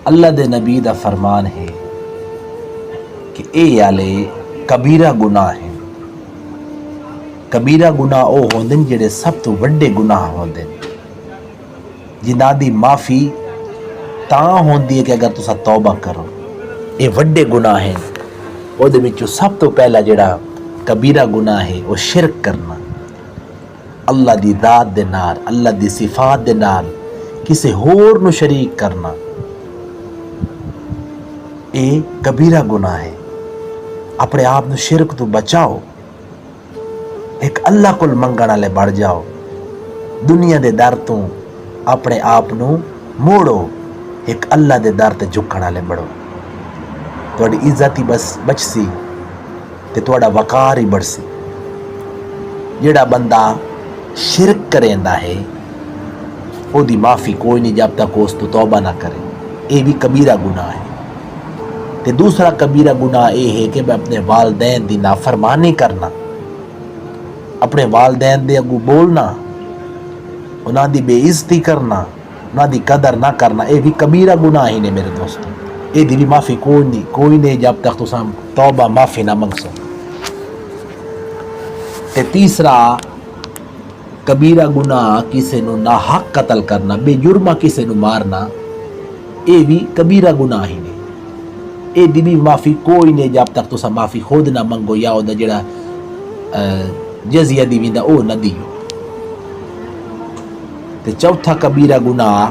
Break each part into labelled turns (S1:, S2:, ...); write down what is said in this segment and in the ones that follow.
S1: اللہ دے نبی دا فرمان ہے کہ اے یالے کبیرہ گناہ ہیں۔ کبیرہ گناہ او ہوندن جڑے سب تو وڈے گناہ ہوندن، جنہاں دی معافی تاں ہوندی ہے کہ اگر تسا توبہ کرو۔ اے وڈے گناہ ہیں، او دے وچوں سب تو پہلا جڑا کبیرہ گناہ ہے وہ شرک کرنا، اللہ دی ذات دے نال، اللہ دی صفات دے نال کسے ہور نو شریک کرنا، اے کبیرہ گناہ ہے۔ اپنے آپ نو شرک تو بچاؤ، ایک اللہ کول منگن والے بڑھ جاؤ، دنیا دے در تو اپنے آپ نو موڑو، ایک اللہ دے در تے جھکن والے بڑھو، تہاڈی عزت ہی بس بچ سی تے تہاڈا وقار ہی بڑھ سی۔ جڑا بندہ شرک کریندا ہے او دی معافی کوئی نہیں جب تک اس تو توبہ نہ کرے، اے بھی کبیرہ گناہ ہے۔ تے دوسرا کبیرہ گناہ اے ہے کہ میں اپنے والدین دی نافرمانی کرنا، اپنے والدین دے اگوں بولنا، انہاں دی بے عزتی کرنا، انہاں دی قدر نہ کرنا، اے بھی کبیرہ گناہ ہی نے میرے دوستو۔ اے دی بھی معافی کوئی نہیں جب تک تساں توبہ معافی نہ منگسو۔ تے تیسرا کبیرہ گناہ کسے نو ناحق قتل کرنا، بے جرمہ کسے نو مارنا، اے بھی کبیرہ گناہ ہی نے۔ اے دی بھی معافی کوئی نہیں جب تک تساں معافی خود نہ منگو یا او دا جڑا جزیہ دی ویندا او نہ دیو۔ تے چوتھا کبیرہ گناہ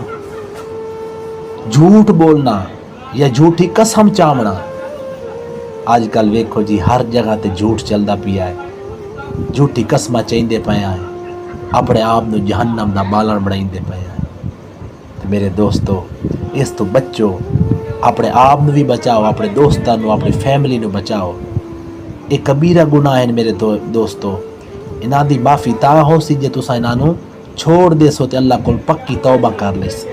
S1: جھوٹ بولنا یا جھوٹی قسم چاونا۔ آج کل ویکھو جی ہر جگہ تے جھوٹ چلدا پیا ہے، جھوٹی قسماں چیندے پیا ہیں، اپنے آپ نو جہنم دا بالن بنائیندے پیا ہیں۔ تے میرے دوستو اس تو بچو، اپنے آپ نو بھی بچاؤ، اپنے دوستاں نو، اپنی فیملی نو بچاؤ۔ یہ کبیرہ گناہ ہیں میرے دوستو، انہاں دی معافی تاں ہو سی جے تساں انہاں نو چھوڑ دے سو تے اللہ کول پکی توبہ کر لے سی۔